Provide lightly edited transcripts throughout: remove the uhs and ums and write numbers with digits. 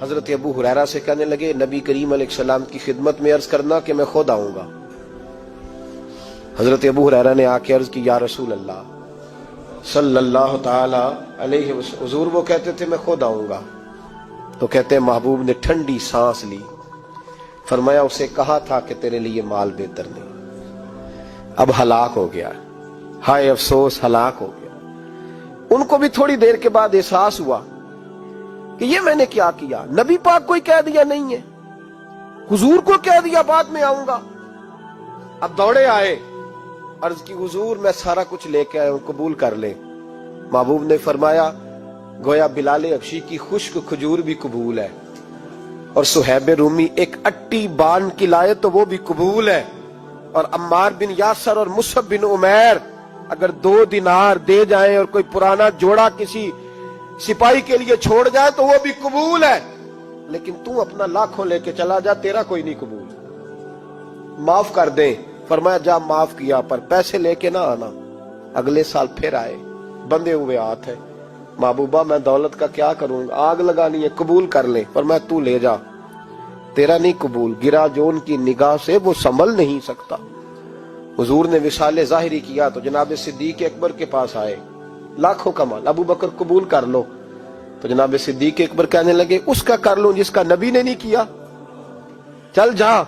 حضرت ابو ہریرہ سے کہنے لگے نبی کریم علیہ السلام کی خدمت میں عرض کرنا کہ میں خود آؤں گا۔ حضرت ابو ہریرہ نے آ کے عرض کی یا رسول اللہ صلی اللہ تعالی علیہ وسلم، حضور وہ کہتے تھے میں خود آؤں گا۔ تو کہتے ہیں محبوب نے ٹھنڈی سانس لی، فرمایا اسے کہا تھا کہ تیرے لیے مال بہتر نہیں، اب ہلاک ہو گیا، ہائے افسوس ہلاک ہو گیا۔ ان کو بھی تھوڑی دیر کے بعد احساس ہوا کہ یہ میں نے کیا کیا، نبی پاک کو ہی کہہ دیا نہیں ہے، حضور کو کہہ دیا بعد میں آؤں گا۔ اب دوڑے آئے، عرض کی حضور میں سارا کچھ لے کے آیا ہوں، قبول کر لیں۔ محبوب نے فرمایا گویا بلال حبشی کی خشک کھجور بھی قبول ہے، اور صہیب رومی ایک اٹی بان کی لائے تو وہ بھی قبول ہے، اور عمار بن یاسر اور مصعب بن عمیر اگر 2 دینار دے جائیں اور کوئی پرانا جوڑا کسی سپاہی کے لیے چھوڑ جائے تو وہ بھی قبول ہے، لیکن تو اپنا لاکھوں لے کے چلا جا، تیرا کوئی نہیں قبول، معاف کر دیں۔ فرمایا جا معاف کیا، پر پیسے لے کے نہ آنا۔ اگلے سال پھر آئے، بندے ہوئے ہاتھ ہے، محبوبہ میں دولت کا کیا کروں گا، آگ لگانی ہے، قبول کر لیں۔ فرمایا تو لے جا، تیرا نہیں قبول، گرا جو ان کی نگاہ سے وہ سنبھل نہیں سکتا۔ حضور نے وصال ظاہری کیا تو جناب صدیق اکبر کے پاس آئے، لاکھوں کا مال، ابو بکر قبول کر لو۔ تو جناب صدیق اکبر کہنے لگے اس کا کر لوں جس کا نبی نے نہیں کیا، چل جا،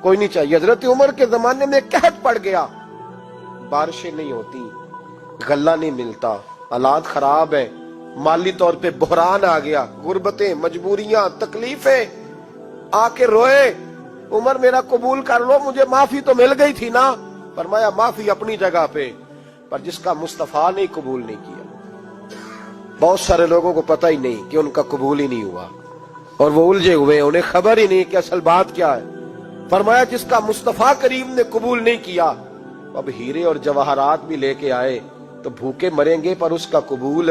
کوئی نہیں چاہیے۔ حضرت عمر کے زمانے میں قحط پڑ گیا، بارشیں نہیں ہوتی، غلہ نہیں ملتا، حالات خراب ہے، مالی طور پہ بحران آ گیا، غربتیں، مجبوریاں، تکلیفیں، آ کے روئے، عمر میرا قبول کر لو، مجھے معافی تو مل گئی تھی نا۔ فرمایا معافی اپنی جگہ پہ، پر جس کا مصطفیٰ نے قبول نہیں کیا۔ بہت سارے لوگوں کو پتہ ہی نہیں کہ ان کا قبول ہی نہیں ہوا، اور وہ الجھے ہوئے، انہیں خبر ہی نہیں کہ اصل بات کیا ہے۔ فرمایا جس کا مصطفیٰ کریم نے قبول نہیں کیا، اب ہیرے اور جواہرات بھی لے کے آئے تو بھوکے مریں گے، پر اس کا قبول،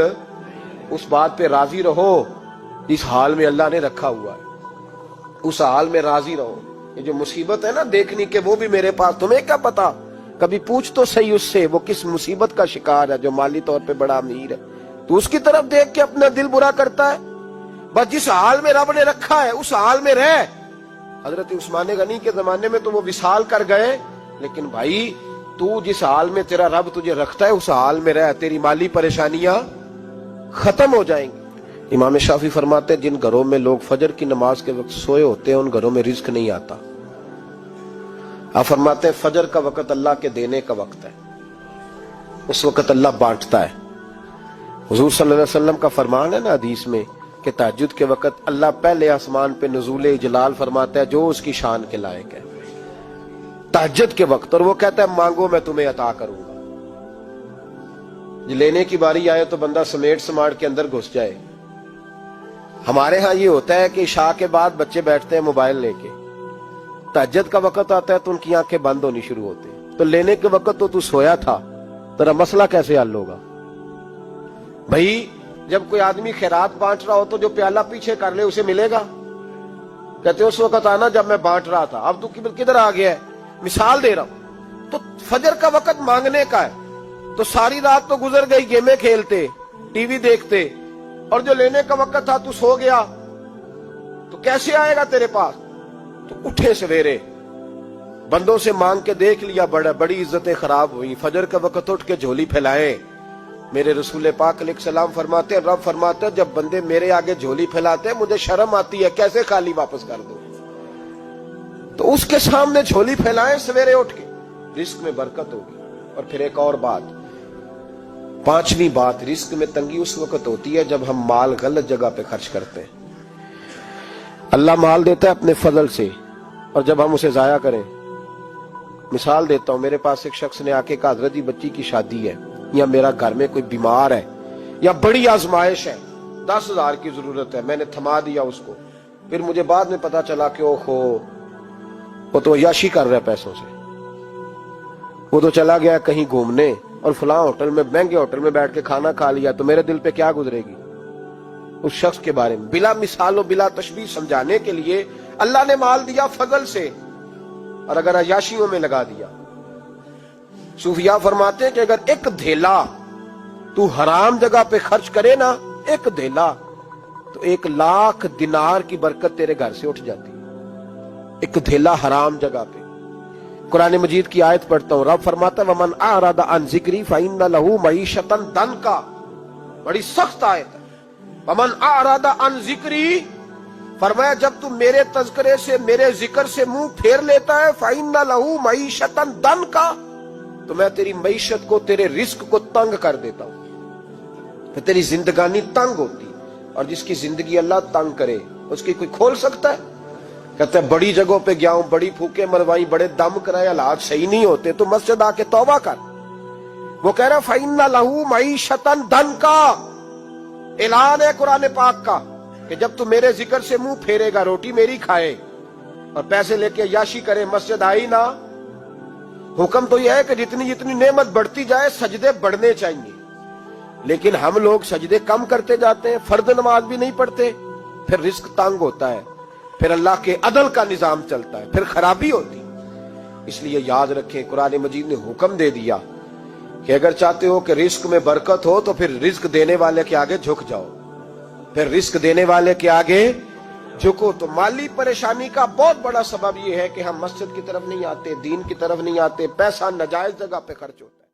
اس بات پہ راضی رہو اس حال میں اللہ نے رکھا ہوا ہے، اس حال میں راضی رہو۔ یہ جو مصیبت ہے نا دیکھنی کہ وہ بھی میرے پاس، تمہیں کیا پتا، کبھی پوچھ تو صحیح اس سے وہ کس مصیبت کا شکار ہے، جو مالی طور پہ بڑا امیر ہے، تو اس کی طرف دیکھ کے اپنا دل برا کرتا ہے۔ بس جس حال میں رب نے رکھا ہے اس حال میں رہ۔ حضرت عثمان غنی کے زمانے میں تو وہ وصال کر گئے، لیکن بھائی تو جس حال میں تیرا رب تجھے رکھتا ہے اس حال میں رہ، تیری مالی پریشانیاں ختم ہو جائیں گی۔ امام شافعی فرماتے ہیں جن گھروں میں لوگ فجر کی نماز کے وقت سوئے ہوتے ہیں ان گھروں میں رزق نہیں آتا۔ آپ فرماتے ہیں فجر کا وقت اللہ کے دینے کا وقت ہے، اس وقت اللہ بانٹتا ہے۔ حضور صلی اللہ علیہ وسلم کا فرمان ہے نا حدیث میں کہ تہجد کے وقت اللہ پہلے آسمان پہ نزول جلال فرماتا ہے جو اس کی شان کے لائق ہے تہجد کے وقت، اور وہ کہتا ہے مانگو میں تمہیں عطا کروں گا۔ لینے کی باری آئے تو بندہ سمیٹ سماٹ کے اندر گھس جائے۔ ہمارے ہاں یہ ہوتا ہے کہ عشاء کے بعد بچے بیٹھتے ہیں موبائل لے کے، تہجد کا وقت آتا ہے تو ان کی آنکھیں بند ہونی شروع ہوتی ہیں، تو لینے کے وقت تو سویا تھا، تیرا مسئلہ کیسے حل ہوگا؟ بھائی جب کوئی آدمی خیرات بانٹ رہا ہو تو جو پیالہ پیچھے کر لے اسے ملے گا؟ کہتے اس وقت آنا جب میں بانٹ رہا تھا، اب تو کدھر آ گیا ہے؟ مثال دے رہا ہوں۔ تو فجر کا وقت مانگنے کا ہے، تو ساری رات تو گزر گئی گیمیں کھیلتے، ٹی وی دیکھتے، اور جو لینے کا وقت تھا تو سو گیا، تو کیسے آئے گا تیرے پاس؟ تو اٹھے سویرے، بندوں سے مانگ کے دیکھ لیا، بڑی عزتیں خراب ہوئی، فجر کا وقت اٹھ کے جھولی پھیلائے۔ میرے رسول پاک علیہ السلام فرماتے ہیں، رب فرماتا ہے جب بندے میرے آگے جھولی پھیلاتے ہیں مجھے شرم آتی ہے، کیسے خالی واپس کر دو؟ تو اس کے سامنے جھولی پھیلائیں سویرے اٹھ کے، رزق میں برکت ہوگی۔ اور پھر ایک اور بات، 5ویں بات، رزق میں تنگی اس وقت ہوتی ہے جب ہم مال غلط جگہ پہ خرچ کرتے ہیں۔ اللہ مال دیتا ہے اپنے فضل سے، اور جب ہم اسے ضائع کریں، مثال دیتا ہوں، میرے پاس ایک شخص نے آ کے کہا حضرت جی بچی کی شادی ہے، یا میرا گھر میں کوئی بیمار ہے، یا بڑی آزمائش ہے، 10,000 کی ضرورت ہے، میں نے تھما دیا اس کو، پھر مجھے بعد میں پتا چلا کہ اوہو وہ تو عیاشی کر رہا ہے پیسوں سے، وہ تو چلا گیا کہیں گھومنے اور فلاں ہوٹل میں، مہنگے ہوٹل میں بیٹھ کے کھانا کھا لیا، تو میرے دل پہ کیا گزرے گی اس شخص کے بارے میں؟ بلا مثال و بلا تشبیہ سمجھانے کے لیے اللہ نے مال دیا فضل سے، اور اگر عیاشیوں میں لگا دیا۔ صوفیاء فرماتے ہیں کہ اگر ایک دھیلا تو حرام جگہ پہ خرچ کرے نا، ایک دھیلا، تو 1,00,000 دینار کی برکت تیرے گھر سے اٹھ جاتی ہے، ایک دھیلا حرام جگہ پہ۔ قرآن مجید کی آیت پڑھتا ہوں، رب فرماتا ہے وَمَنْ أَعْرَضَ عَنْ ذِكْرِي فَإِنَّ لَهُ مَعِيشَةً ضَنْكًا، بڑی سخت آیت ہے۔ وَمَنْ أَعْرَضَ عَنْ ذِكْرِي، فرمایا جب تم میرے تذکرے سے، میرے ذکر سے منہ پھیر لیتا ہے، فَإِنَّ لَهُ مَعِيشَةً ضَنْكًا، تو میں تیری معیشت کو، تیرے رزق کو تنگ کر دیتا ہوں، تو تیری زندگانی تنگ ہوتی، اور جس کی زندگی اللہ تنگ کرے اس کی کوئی کھول سکتا ہے؟ کہتے ہیں بڑی جگہوں پہ گیا ہوں، بڑی پھوکے مروائی، بڑے دم کرائے، حالات صحیح نہیں ہوتے، تو مسجد آ کے توبہ کر۔ وہ کہہ رہا فَإِنَّ لَهُ مَعِيشَةً ضَنْكًا، اعلان ہے قرآن پاک کا کہ جب تو میرے ذکر سے منہ پھیرے گا، روٹی میری کھائے اور پیسے لے کے عیاشی کرے، مسجد آئی نہ۔ حکم تو یہ ہے کہ جتنی جتنی نعمت بڑھتی جائے سجدے بڑھنے چاہیے، لیکن ہم لوگ سجدے کم کرتے جاتے ہیں، فرض نماز بھی نہیں پڑھتے، پھر رزق تنگ ہوتا ہے، پھر اللہ کے عدل کا نظام چلتا ہے، پھر خرابی ہوتی۔ اس لیے یاد رکھیں قرآن مجید نے حکم دے دیا کہ اگر چاہتے ہو کہ رزق میں برکت ہو تو پھر رزق دینے والے کے آگے جھک جاؤ، پھر رزق دینے والے کے آگے جھکو۔ تو مالی پریشانی کا بہت بڑا سبب یہ ہے کہ ہم مسجد کی طرف نہیں آتے، دین کی طرف نہیں آتے، پیسہ ناجائز جگہ پہ خرچ ہوتا ہے۔